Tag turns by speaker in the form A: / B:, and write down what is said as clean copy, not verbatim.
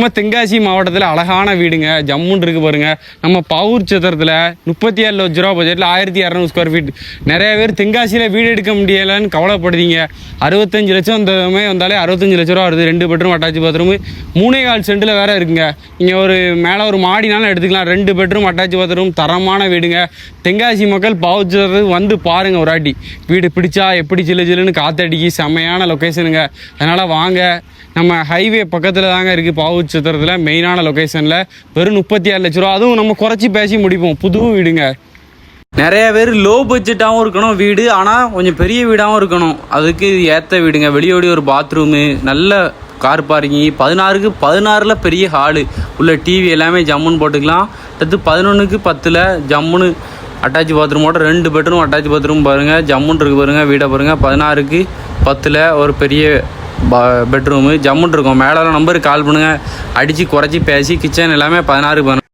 A: நம்ம தென்காசி மாவட்டத்தில் அழகான வீடுங்க, ஜம்முன்னு இருக்குது பாருங்கள். நம்ம பாவூர் சத்திரத்தில் 37 லட்ச ரூபா பட்ஜெட்டில் 1200 ஸ்கொயர் ஃபீட். நிறைய பேர் தென்காசியில் வீடு எடுக்க முடியலைன்னு கவலைப்படுதீங்க. 65 லட்சம் வந்தாலே 65 லட்ச ரூபா வருது. 2 பெட்ரூம் அட்டாச் பாத்ரூம் 3.25 சென்டில் வேறு இருக்குங்க. நீங்கள் ஒரு மேலே ஒரு மாடினாலும் எடுத்துக்கலாம். 2 பெட்ரூம் அட்டாச் பாத்ரூம் தரமான வீடுங்க. தென்காசி மக்கள் பாவூர் சத்திரத்துக்கு வந்து பாருங்கள் ஒரு வாட்டி. வீடு பிடிச்சா எப்படி சில்லுன்னு காற்றடிக்கி செம்மையான லொக்கேஷனுங்க. அதனால் வாங்க. நம்ம ஹைவே பக்கத்தில் தாங்க இருக்குது பாவூர் சத்திரத்தில். மெயினான லொக்கேஷனில் வெறும் 36 லட்ச ரூபா. அதுவும் நம்ம குறைச்சி பேசி முடிப்போம். புது வீடுங்க. நிறைய பேர் லோ பட்ஜெட்டாகவும் இருக்கணும் வீடு, ஆனால் கொஞ்சம் பெரிய வீடாகவும் இருக்கணும். அதுக்கு ஏற்ற வீடுங்க. வெளியோடி ஒரு பாத்ரூமு, நல்ல கார் பார்க்கிங், 16க்கு 16 பெரிய ஹாலு உள்ள டிவி எல்லாமே ஜம்முன்னு போட்டுக்கலாம். அடுத்து 11க்கு 10 ஜம்முன்னு அட்டாச் பாத்ரூமோட 2 பெட்ரூம் அட்டாச் பாத்ரூம் பாருங்கள். ஜம்முன்னு இருக்குது பாருங்கள். வீடை பாருங்கள். 16க்கு 10 ஒரு பெரிய பெட்ரூமு ஜம்முன்னு இருக்கும். மேலே நம்பருக்கு கால் பண்ணுங்கள். அடித்து குறைச்சி பேசி கிச்சன் எல்லாமே 16